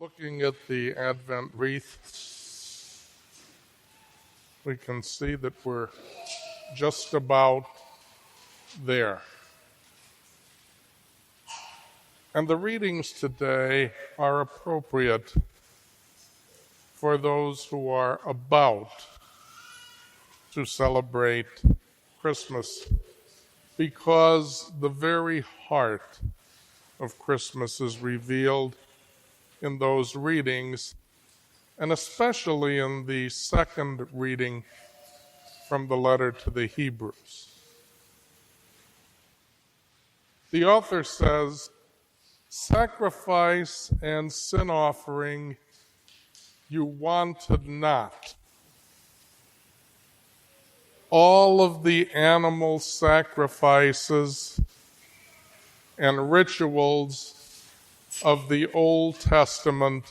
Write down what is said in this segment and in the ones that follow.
Looking at the Advent wreath, we can see that we're just about there. And the readings today are appropriate for those who are about to celebrate Christmas, because the very heart of Christmas is revealed in those readings, and especially in the second reading from the letter to the Hebrews. The author says, "Sacrifice and sin offering you wanted not. All of the animal sacrifices and rituals of the Old Testament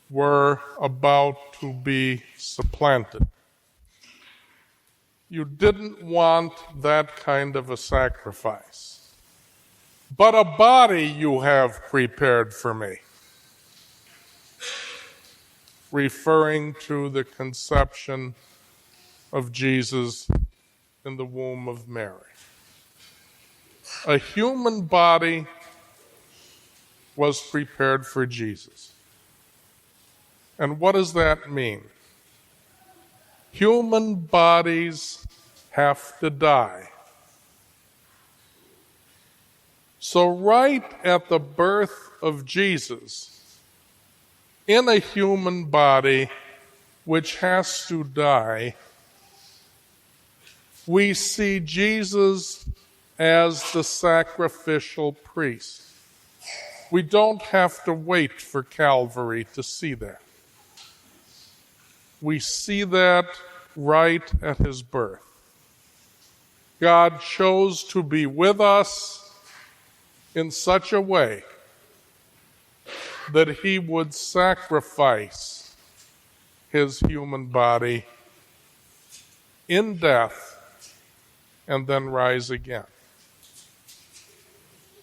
were about to be supplanted. You didn't want that kind of a sacrifice. But a body you have prepared for me," referring to the conception of Jesus in the womb of Mary. A human body was prepared for Jesus. And what does that mean? Human bodies have to die. So right at the birth of Jesus, in a human body which has to die, we see Jesus as the sacrificial priest. We don't have to wait for Calvary to see that. We see that right at his birth. God chose to be with us in such a way that he would sacrifice his human body in death and then rise again.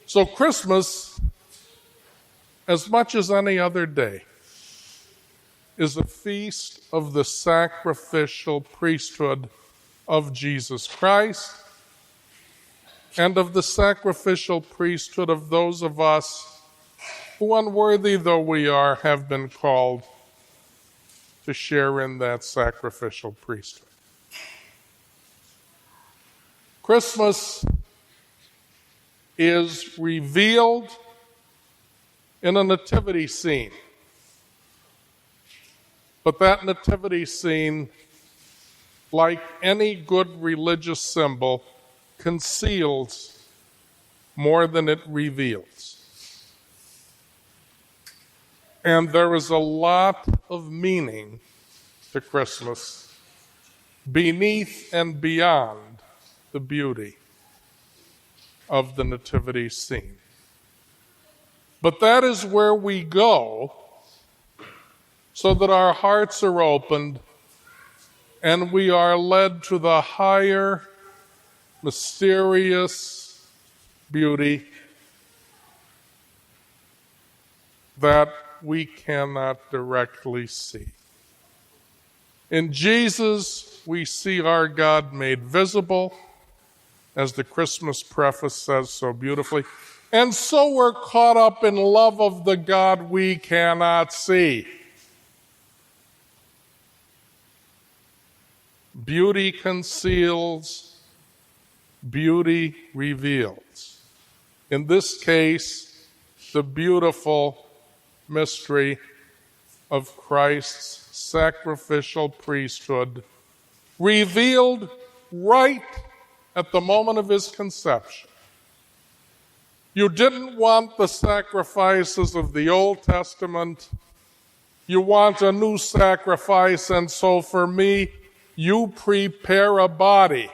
So Christmas, as much as any other day, is a feast of the sacrificial priesthood of Jesus Christ and of the sacrificial priesthood of those of us who, unworthy though we are, have been called to share in that sacrificial priesthood. Christmas is revealed in a nativity scene. But that nativity scene, like any good religious symbol, conceals more than it reveals. And there is a lot of meaning to Christmas beneath and beyond the beauty of the nativity scene. But that is where we go so that our hearts are opened and we are led to the higher, mysterious beauty that we cannot directly see. In Jesus, we see our God made visible, as the Christmas preface says so beautifully. And so we're caught up in love of the God we cannot see. Beauty conceals, beauty reveals. In this case, the beautiful mystery of Christ's sacrificial priesthood, revealed right at the moment of his conception. You didn't want the sacrifices of the Old Testament. You want a new sacrifice, and so for me, you prepare a body.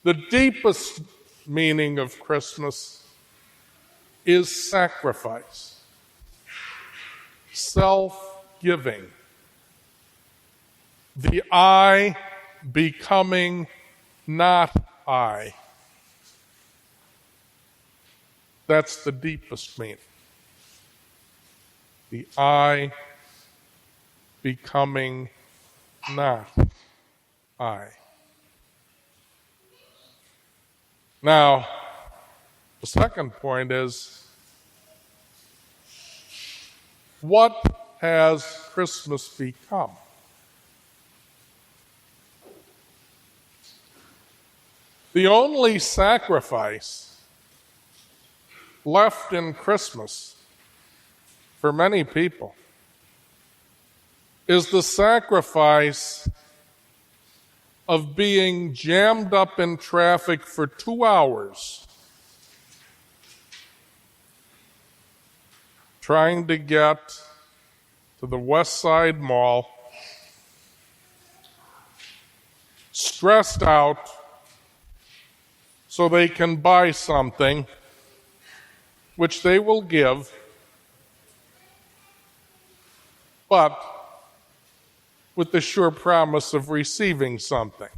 The deepest meaning of Christmas is sacrifice, self-giving, the I becoming not I. That's the deepest meaning. The I becoming not I. Now, the second point is, what has Christmas become? The only sacrifice left in Christmas for many people is the sacrifice of being jammed up in traffic for 2 hours trying to get to the West Side Mall, stressed out so they can buy something which they will give, but with the sure promise of receiving something.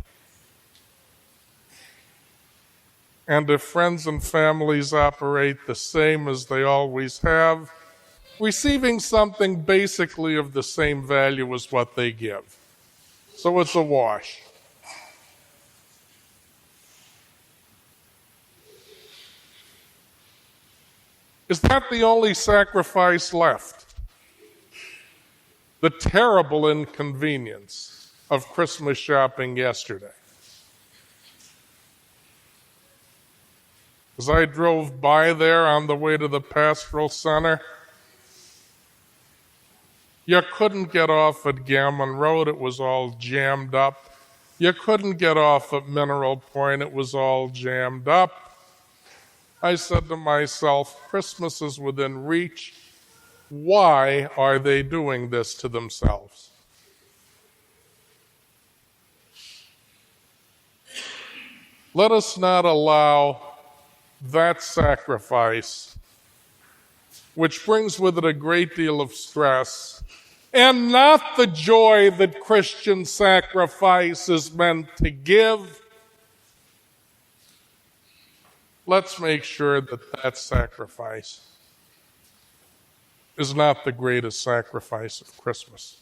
And if friends and families operate the same as they always have, receiving something basically of the same value as what they give. So it's a wash. Is that the only sacrifice left? The terrible inconvenience of Christmas shopping yesterday. As I drove by there on the way to the pastoral center, you couldn't get off at Gammon Road, it was all jammed up. You couldn't get off at Mineral Point, it was all jammed up. I said to myself, Christmas is within reach. Why are they doing this to themselves? Let us not allow that sacrifice, which brings with it a great deal of stress, and not the joy that Christian sacrifice is meant to give. Let's make sure that that sacrifice is not the greatest sacrifice of Christmas.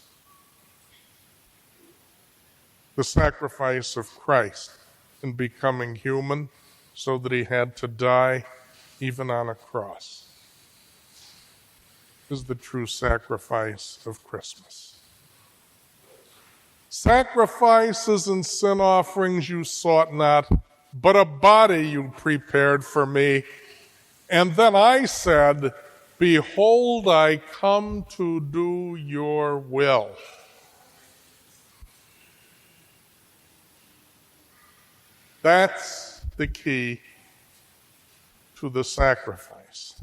The sacrifice of Christ in becoming human so that he had to die even on a cross is the true sacrifice of Christmas. Sacrifices and sin offerings you sought not, but a body you prepared for me. And then I said, behold, I come to do your will. That's the key to the sacrifice.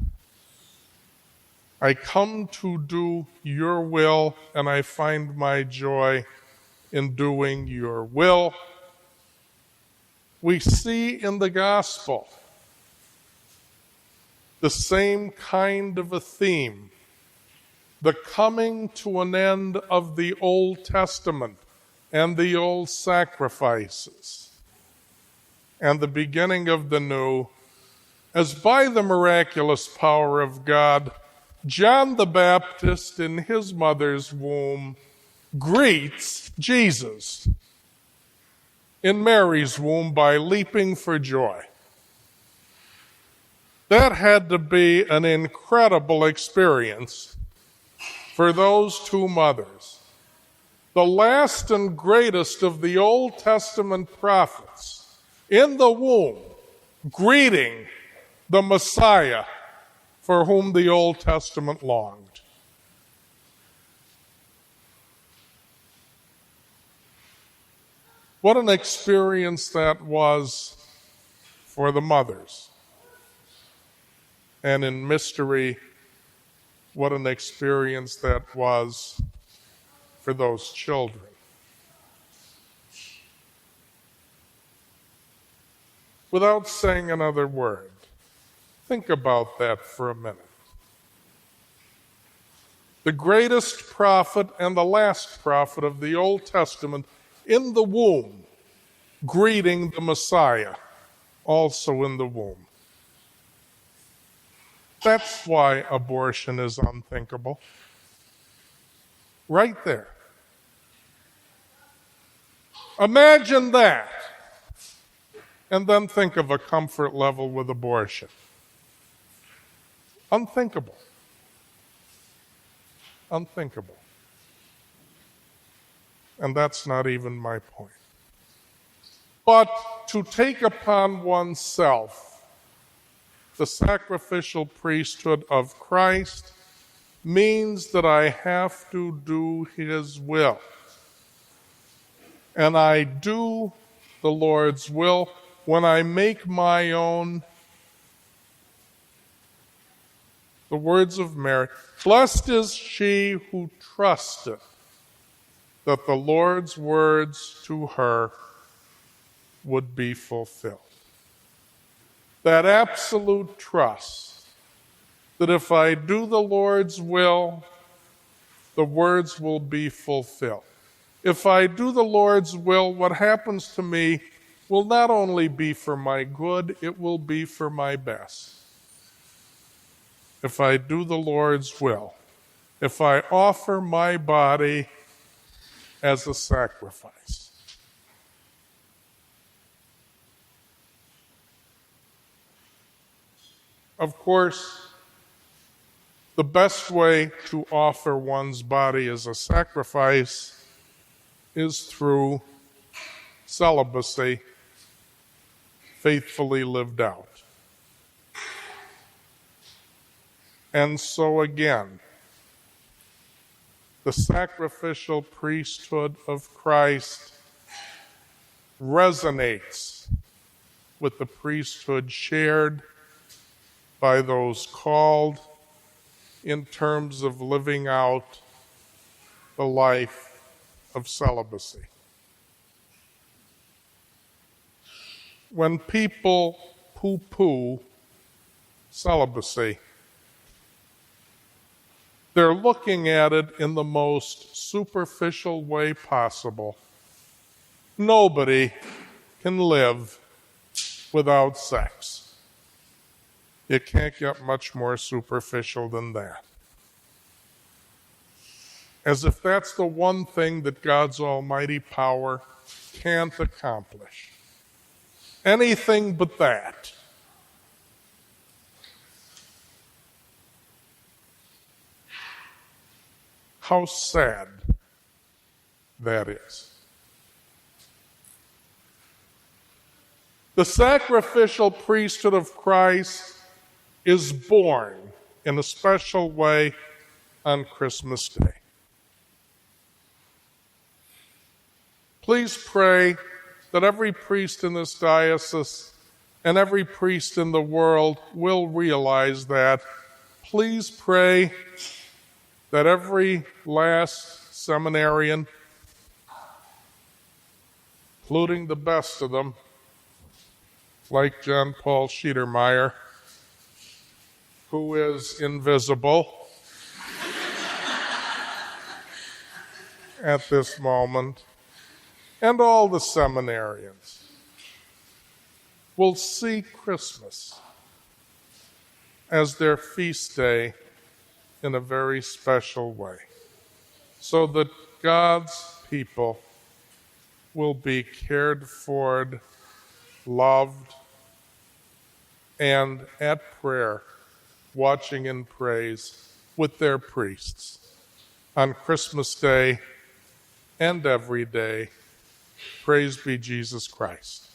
I come to do your will, and I find my joy in doing your will. We see in the gospel the same kind of a theme, the coming to an end of the Old Testament and the old sacrifices, and the beginning of the new, as by the miraculous power of God, John the Baptist in his mother's womb greets Jesus in Mary's womb by leaping for joy. That had to be an incredible experience for those two mothers. The last and greatest of the Old Testament prophets in the womb, greeting the Messiah for whom the Old Testament longed. What an experience that was for the mothers. And in mystery, what an experience that was for those children. Without saying another word, think about that for a minute. The greatest prophet and the last prophet of the Old Testament in the womb, greeting the Messiah, also in the womb. That's why abortion is unthinkable. Right there. Imagine that. And then think of a comfort level with abortion. Unthinkable. Unthinkable. And that's not even my point. But to take upon oneself the sacrificial priesthood of Christ means that I have to do His will. And I do the Lord's will when I make my own the words of Mary. Blessed is she who trusted that the Lord's words to her would be fulfilled. That absolute trust that if I do the Lord's will, the words will be fulfilled. If I do the Lord's will, what happens to me will not only be for my good, it will be for my best. If I do the Lord's will, if I offer my body as a sacrifice. Of course, the best way to offer one's body as a sacrifice is through celibacy, faithfully lived out. And so again, the sacrificial priesthood of Christ resonates with the priesthood shared by those called in terms of living out the life of celibacy. When people poo-poo celibacy, they're looking at it in the most superficial way possible. Nobody can live without sex. It can't get much more superficial than that. As if that's the one thing that God's almighty power can't accomplish. Anything but that. How sad that is. The sacrificial priesthood of Christ is born in a special way on Christmas Day. Please pray that every priest in this diocese and every priest in the world will realize that. Please pray that every last seminarian, including the best of them, like John Paul Schiedermeyer, who is invisible at this moment, and all the seminarians will see Christmas as their feast day in a very special way, so that God's people will be cared for, loved, and at prayer, watching in praise with their priests on Christmas Day and every day. Praise be Jesus Christ.